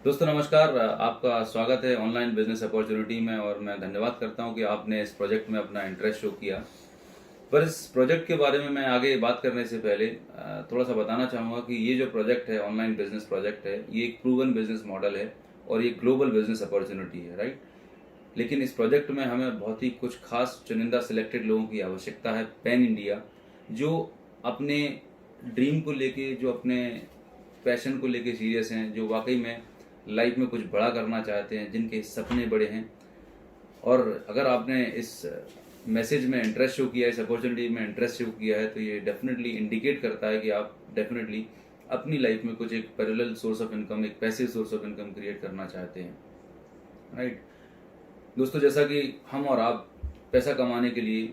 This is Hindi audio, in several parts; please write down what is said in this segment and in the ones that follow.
दोस्तों नमस्कार। आपका स्वागत है ऑनलाइन बिजनेस अपॉर्चुनिटी में और मैं धन्यवाद करता हूं कि आपने इस प्रोजेक्ट में अपना इंटरेस्ट शो किया। पर इस प्रोजेक्ट के बारे में मैं आगे बात करने से पहले थोड़ा सा बताना चाहूँगा कि ये जो प्रोजेक्ट है, ऑनलाइन बिजनेस प्रोजेक्ट है, ये एक प्रूवन बिजनेस मॉडल है और ये ग्लोबल बिजनेस अपॉर्चुनिटी है, राइट। लेकिन इस प्रोजेक्ट में हमें बहुत ही कुछ खास चुनिंदा सिलेक्टेड लोगों की आवश्यकता है, पैन इंडिया, जो अपने ड्रीम को लेके, जो अपने पैशन को लेके सीरियस हैं, जो वाकई में लाइफ में कुछ बड़ा करना चाहते हैं, जिनके सपने बड़े हैं। और अगर आपने इस मैसेज में इंटरेस्ट शो किया है, इस अपॉर्चुनिटी में इंटरेस्ट शो किया है, तो ये डेफिनेटली इंडिकेट करता है कि आप डेफिनेटली अपनी लाइफ में कुछ एक पैरेलल सोर्स ऑफ इनकम, एक passive source of income create करना चाहते हैं, राइट। दोस्तों, जैसा कि हम और आप पैसा कमाने के लिए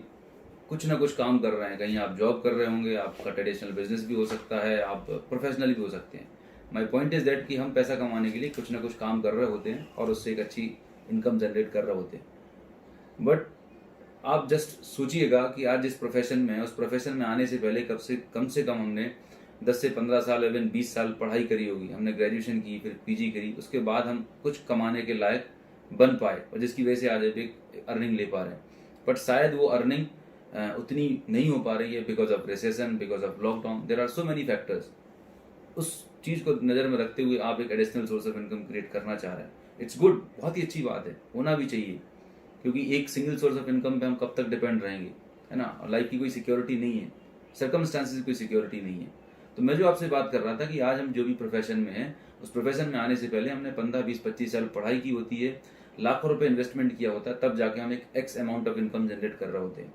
कुछ ना कुछ काम कर रहे हैं, कहीं आप जॉब कर रहे होंगे, आपका ट्रेडिशनल बिजनेस भी हो सकता है, आप प्रोफेशनल भी हो सकते हैं। माय पॉइंट इज दैट कि हम पैसा कमाने के लिए कुछ ना कुछ काम कर रहे होते हैं और उससे एक अच्छी इनकम जनरेट कर रहे होते हैं। बट आप जस्ट सोचिएगा कि आज जिस प्रोफेशन में है, उस प्रोफेशन में आने से पहले कम से कम हमने 10 से 15 साल, इवन 20 साल पढ़ाई करी होगी, हमने ग्रेजुएशन की, फिर पीजी करी, उसके बाद हम कुछ कमाने के लायक बन पाए और जिसकी वजह से आज एक अर्निंग ले पा रहे हैं। बट शायद वो अर्निंग उतनी नहीं हो पा रही है because of recession, because of lockdown. There are so many factors. उस चीज को नजर में रखते हुए आप एक additional source of income create करना चाह रहे हैं। इट्स गुड, बहुत ही अच्छी बात है, होना भी चाहिए, क्योंकि एक सिंगल सोर्स ऑफ इनकम पे हम कब तक डिपेंड रहेंगे, है ना। लाइफ की कोई सिक्योरिटी नहीं है, सर्कमस्टांसिस की कोई सिक्योरिटी नहीं है। तो मैं जो आपसे बात कर रहा था कि आज हम जो भी प्रोफेशन में हैं, उस प्रोफेशन में आने से पहले हमने 15, 20, 25 साल पढ़ाई की होती है, लाखों रुपए इन्वेस्टमेंट किया होता है, तब जाके हम एक x amount of income generate कर रहे होते हैं।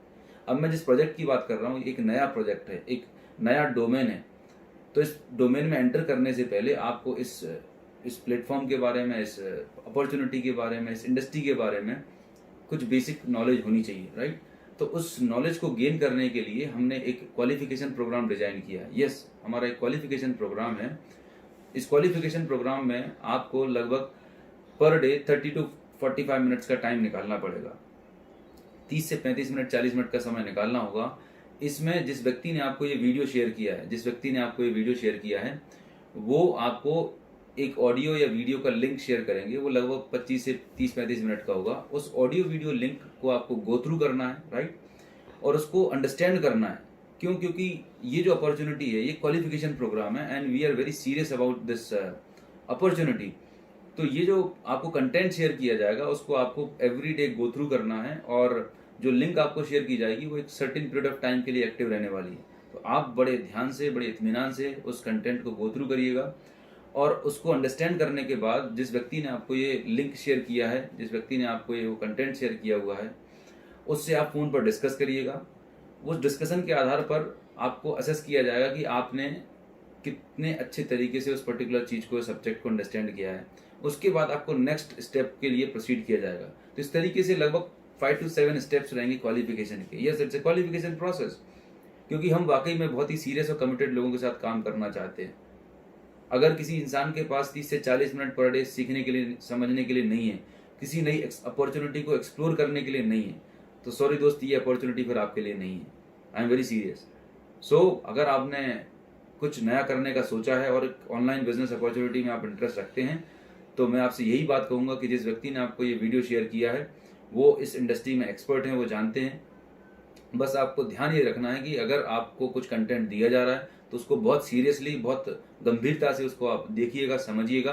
अब मैं जिस प्रोजेक्ट की बात कर रहा हूँ, एक नया प्रोजेक्ट है, एक नया डोमेन है। तो इस डोमेन में एंटर करने से पहले आपको इस प्लेटफॉर्म के बारे में, इस अपॉर्चुनिटी के बारे में, इस इंडस्ट्री के बारे में कुछ बेसिक नॉलेज होनी चाहिए, राइट। तो उस नॉलेज को गेन करने के लिए हमने एक क्वालिफिकेशन प्रोग्राम डिजाइन किया है। यस, हमारा एक क्वालिफिकेशन प्रोग्राम है। इस क्वालिफिकेशन प्रोग्राम में आपको लगभग पर डे 30 टू 45 मिनट्स का टाइम निकालना पड़ेगा। 30 से 35 मिनट, 40 मिनट का समय निकालना होगा। इसमें जिस व्यक्ति ने आपको ये वीडियो शेयर किया है, वो आपको एक ऑडियो या वीडियो का लिंक शेयर करेंगे। वो लगभग 25 से 30-35 मिनट का होगा। उस ऑडियो वीडियो लिंक को आपको गो थ्रू करना है, राइट, और उसको अंडरस्टैंड करना है। क्यों? क्योंकि ये जो अपॉर्चुनिटी है, ये क्वालिफिकेशन प्रोग्राम है and we are very serious about this opportunity. तो ये जो आपको कंटेंट शेयर किया जाएगा, उसको आपको एवरी डे गो थ्रू करना है और जो लिंक आपको शेयर की जाएगी वो एक सर्टेन पीरियड ऑफ टाइम के लिए एक्टिव रहने वाली है। तो आप बड़े ध्यान से, बड़े इत्मीनान से उस कंटेंट को गो थ्रू करिएगा और उसको अंडरस्टैंड करने के बाद जिस व्यक्ति ने आपको ये लिंक शेयर किया है, जिस व्यक्ति ने आपको ये वो कंटेंट शेयर किया हुआ है, उससे आप फोन पर डिस्कस करिएगा। उस डिस्कशन के आधार पर आपको असेस किया जाएगा कि आपने कितने अच्छे तरीके से उस पर्टिकुलर चीज को, सब्जेक्ट को अंडरस्टैंड किया है। उसके बाद आपको नेक्स्ट स्टेप के लिए प्रोसीड किया जाएगा। तो इस तरीके से लगभग 5 to 7 स्टेप्स रहेंगे क्वालिफिकेशन के। Yes, it's a qualification process, क्योंकि हम वाकई में बहुत ही सीरियस और कमिटेड लोगों के साथ काम करना चाहते हैं। अगर किसी इंसान के पास 30 से 40 मिनट पर डे सीखने के लिए, समझने के लिए नहीं है, किसी नई अपॉर्चुनिटी को एक्सप्लोर करने के लिए नहीं है, तो सॉरी दोस्त, ये अपॉर्चुनिटी फिर आपके लिए नहीं है। I am very serious. So अगर आपने कुछ नया करने का सोचा है और ऑनलाइन बिजनेस अपॉर्चुनिटी में आप इंटरेस्ट रखते हैं, तो मैं आपसे यही बात कहूंगा कि जिस व्यक्ति ने आपको ये वीडियो शेयर किया है, वो इस इंडस्ट्री में एक्सपर्ट हैं, वो जानते हैं। बस आपको ध्यान ये रखना है कि अगर आपको कुछ कंटेंट दिया जा रहा है तो उसको बहुत सीरियसली, बहुत गंभीरता से उसको आप देखिएगा, समझिएगा,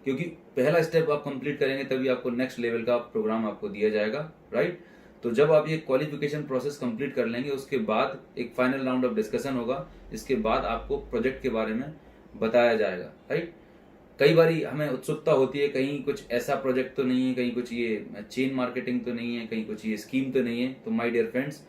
क्योंकि पहला स्टेप आप कंप्लीट करेंगे तभी आपको नेक्स्ट लेवल का प्रोग्राम आपको दिया जाएगा, राइट। तो जब आप ये क्वालिफिकेशन प्रोसेस कंप्लीट कर लेंगे, उसके बाद एक फाइनल राउंड ऑफ डिस्कशन होगा। इसके बाद आपको प्रोजेक्ट के बारे में बताया जाएगा, राइट। कई बारी हमें उत्सुकता होती है, कहीं कुछ ऐसा प्रोजेक्ट तो नहीं है, कहीं कुछ ये चेन मार्केटिंग तो नहीं है, कहीं कुछ ये स्कीम तो नहीं है। तो माय डियर फ्रेंड्स,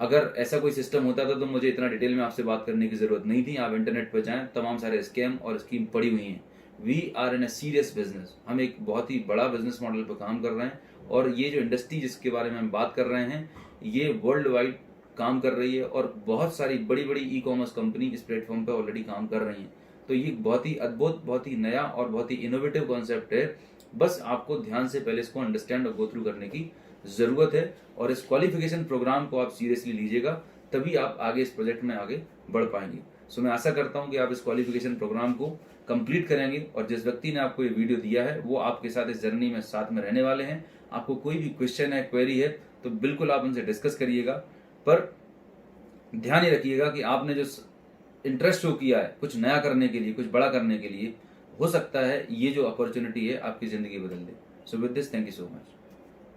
अगर ऐसा कोई सिस्टम होता था तो मुझे इतना डिटेल में आपसे बात करने की जरूरत नहीं थी। आप इंटरनेट पर जाएं, तमाम सारे स्कैम और स्कीम पड़ी हुई हैं। We are in a serious business. हम एक बहुत ही बड़ा बिजनेस मॉडल पर काम कर रहे हैं और ये जो इंडस्ट्री जिसके बारे में हम बात कर रहे हैं, ये वर्ल्ड वाइड काम कर रही है और बहुत सारी बड़ी बड़ी ई कॉमर्स कंपनी इस प्लेटफॉर्म पर ऑलरेडी काम कर रही हैं। तो ये बहुत ही अद्भुत, बहुत ही नया और बहुत ही इनोवेटिव कॉन्सेप्ट है। बस आपको ध्यान से पहले इसको अंडरस्टैंड और गो थ्रू करने की जरूरत है और इस क्वालिफिकेशन प्रोग्राम को आप सीरियसली लीजिएगा, तभी आप आगे इस प्रोजेक्ट में आगे बढ़ पाएंगे। सो मैं आशा करता हूं कि आप इस क्वालिफिकेशन प्रोग्राम को कंप्लीट करेंगे। और जिस व्यक्ति ने आपको ये वीडियो दिया है वो आपके साथ इस जर्नी में साथ में रहने वाले हैं। आपको कोई भी क्वेश्चन है, क्वेरी है, तो बिल्कुल आप उनसे डिस्कस करिएगा। पर ध्यान ये रखिएगा कि आपने जो इंटरेस्ट शो किया है कुछ नया करने के लिए, कुछ बड़ा करने के लिए, हो सकता है ये जो अपॉर्चुनिटी है आपकी ज़िंदगी बदल दे। So with this, thank you so much.